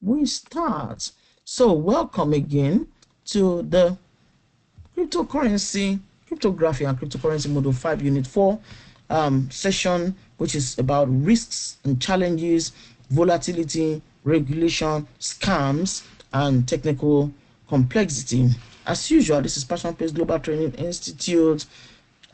we start. So welcome again to the cryptography and cryptocurrency module 5 unit 4 session, which is about risks and challenges, volatility, regulation, scams, and technical complexity. As usual, this is Passion Pace Global Training Institute,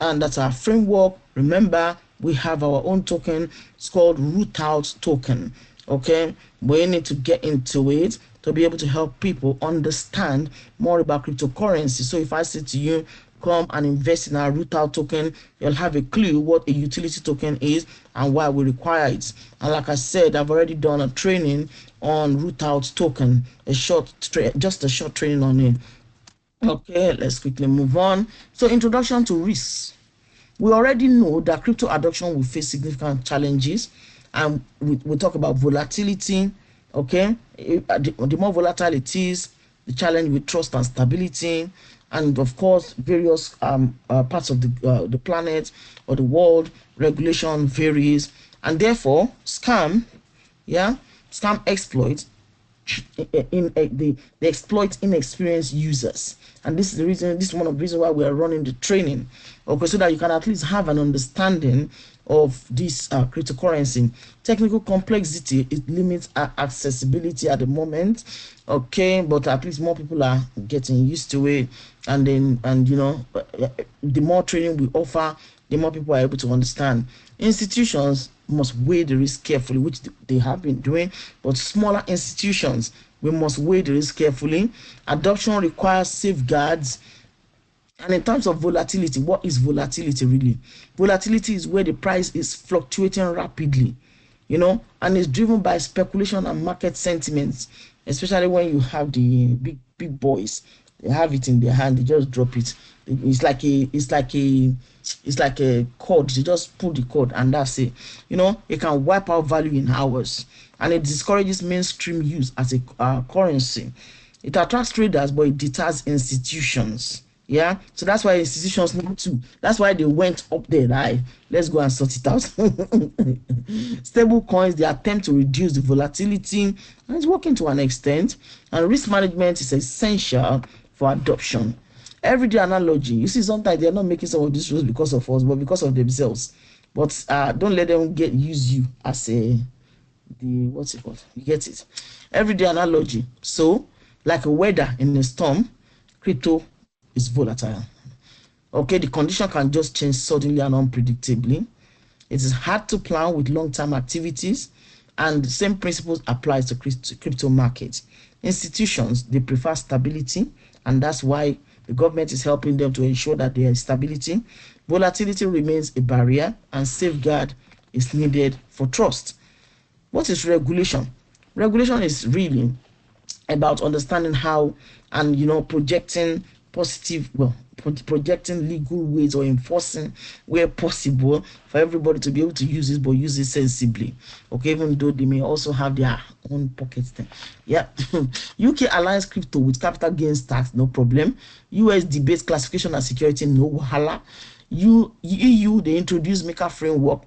and that's our framework. Remember, we have our own token. It's called Rootout token. Okay, we need to get into it to be able to help people understand more about cryptocurrency. So if I say to you, come and invest in our Rootout token, you'll have a clue what a utility token is and why we require it. And like I said, I've already done a training on Rootout token, just a short training on it. Okay, let's quickly move on. So, introduction to risks. We already know that crypto adoption will face significant challenges, and we talk about volatility. Okay, the more volatile it is, the challenge with trust and stability, and of course, various parts of the planet or the world, regulation varies, and therefore, scam exploits they exploit inexperienced users, and this is one of the reasons why we are running the training, okay, so that you can at least have an understanding of this cryptocurrency. Technical complexity, it limits accessibility at the moment, okay, but at least more people are getting used to it, and the more training we offer, the more people are able to understand. Institutions must weigh the risk carefully, which they have been doing, but smaller institutions, we must weigh the risk carefully. Adoption requires safeguards. And in terms of volatility, what is volatility really? Volatility is where the price is fluctuating rapidly, and it's driven by speculation and market sentiments, especially when you have the big boys. They have it in their hand, they just drop it. It's like a cord. They just pull the cord and that's it. It can wipe out value in hours, and it discourages mainstream use as a currency. It attracts traders, but it deters institutions. Yeah, so that's why institutions need to. That's why they went up there. Right, let's go and sort it out. Stable coins, they attempt to reduce the volatility, and it's working to an extent. And risk management is essential for adoption. Everyday analogy. You see, sometimes they are not making some of these rules because of us, but because of themselves. But don't let them use you as what's it called? You get it? Everyday analogy. So, like a weather in a storm, crypto is volatile. Okay, the condition can just change suddenly and unpredictably. It is hard to plan with long-term activities, and the same principles applies to crypto markets. Institutions, they prefer stability, and that's why the government is helping them to ensure that there is stability. Volatility remains a barrier, and safeguard is needed for trust. What is regulation? Regulation is really about understanding how and projecting projecting legal ways or enforcing where possible for everybody to be able to use it, but use it sensibly. Okay, even though they may also have their own pockets there. Yeah. UK aligns crypto with capital gains tax, no problem. US debates classification and security, no wahala. EU, they introduce maker framework,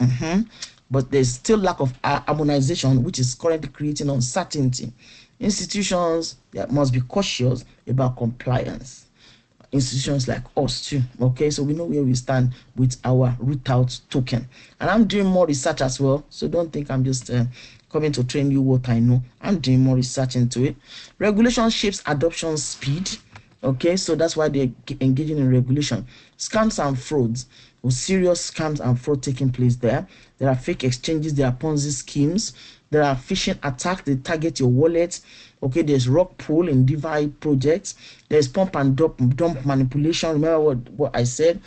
but there's still lack of harmonization, which is currently creating uncertainty. Institutions must be cautious about compliance. Institutions like us too. Okay, so we know where we stand with our Rootout token, and I'm doing more research as well. So don't think I'm just coming to train you what I know. I'm doing more research into it. Regulation shapes adoption speed. Okay, so that's why they're engaging in regulation. Scams and frauds, serious scams and fraud taking place there. There are fake exchanges, there are Ponzi schemes, there are phishing attacks, they target your wallet. Okay, there's rug pull in DeFi projects, there's pump and dump manipulation. Remember what I said?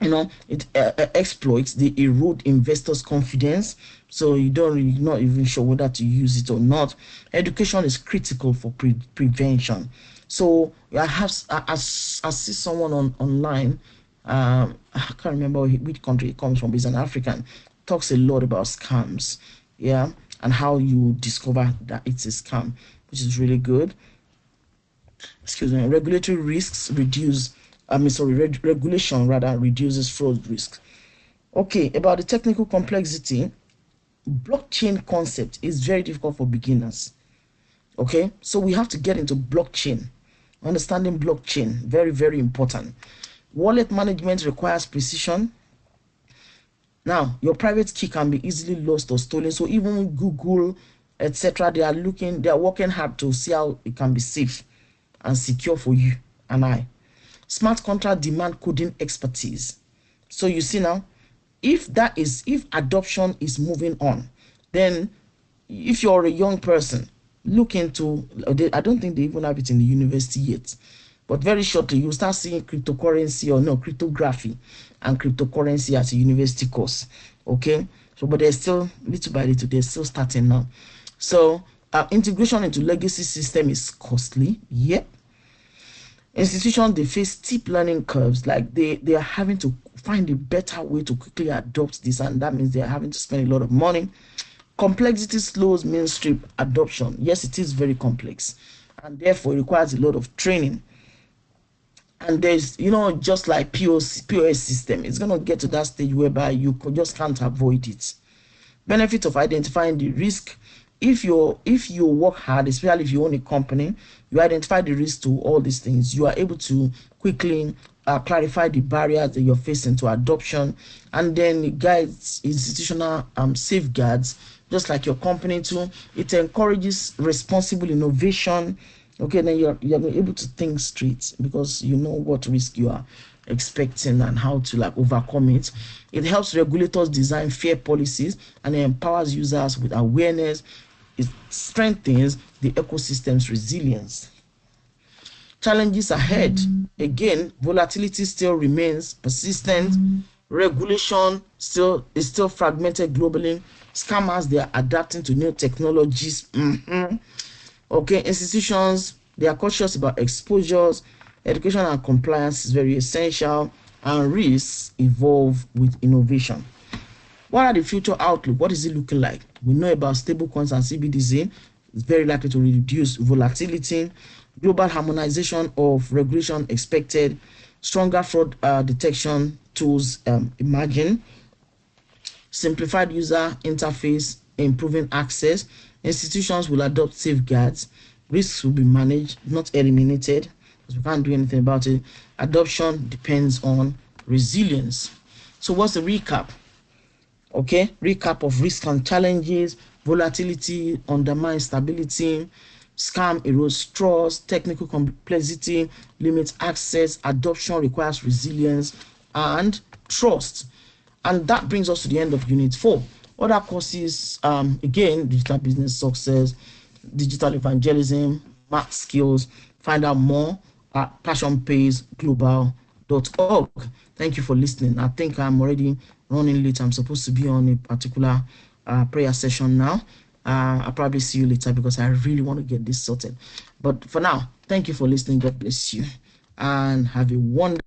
It exploits, they erode investors' confidence, so you're not even sure whether to use it or not. Education is critical for prevention. So I see someone online. I can't remember which country it comes from, but he's an African. Talks a lot about scams, yeah, and how you discover that it's a scam, which is really good. Excuse me. Regulatory risks reduce. Regulation rather reduces fraud risk. Okay, about the technical complexity, blockchain concept is very difficult for beginners. Okay, so we have to get into blockchain. Understanding blockchain, very, very important. Wallet management requires precision. Now, your private key can be easily lost or stolen. So even Google, etc., they are working hard to see how it can be safe and secure for you and I. Smart contract demand coding expertise. So you see now, if adoption is moving on, then if you're a young person, look into, I don't think they even have it in the university yet, but very shortly you'll start seeing cryptocurrency, or no, cryptography and cryptocurrency as a university course. Okay, so but they're still little by little, they're still starting now. So integration into legacy system is costly. Yep. Institutions, they face steep learning curves, like they are having to find a better way to quickly adopt this, and that means they are having to spend a lot of money. Complexity slows mainstream adoption. Yes, it is very complex, and therefore it requires a lot of training. And there's, just like POS system, it's going to get to that stage whereby you just can't avoid it. Benefit of identifying the risk. If you work hard, especially if you own a company, you identify the risk to all these things, you are able to quickly clarify the barriers that you're facing to adoption, and then it guides institutional safeguards, just like your company too. It encourages responsible innovation. Okay, then you're able to think straight because you know what risk you are expecting and how to overcome it. It helps regulators design fair policies, and it empowers users with awareness. It strengthens the ecosystem's resilience. Challenges ahead. Again, volatility still remains persistent. Regulation is still fragmented globally. Scammers, they are adapting to new technologies. Okay, institutions, they are cautious about exposures. Education and compliance is very essential, and risks evolve with innovation. What are the future outlook? What is it looking like? We know about stable coins and CBDC. It's very likely to reduce volatility. Global harmonization of regulation expected. Stronger fraud detection tools emerging. Simplified user interface, improving access. Institutions will adopt safeguards. Risks will be managed, not eliminated, because we can't do anything about it. Adoption depends on resilience. So what's the recap? Okay, recap of risks and challenges. Volatility undermines stability. Scam erodes trust. Technical complexity limits access. Adoption requires resilience and trust. And that brings us to the end of Unit 4. Other courses, again, digital business success, digital evangelism, math skills. Find out more at passionpaysglobal.org. Thank you for listening. I think I'm already running late. I'm supposed to be on a particular prayer session now. I'll probably see you later because I really want to get this sorted. But for now, thank you for listening. God bless you and have a wonderful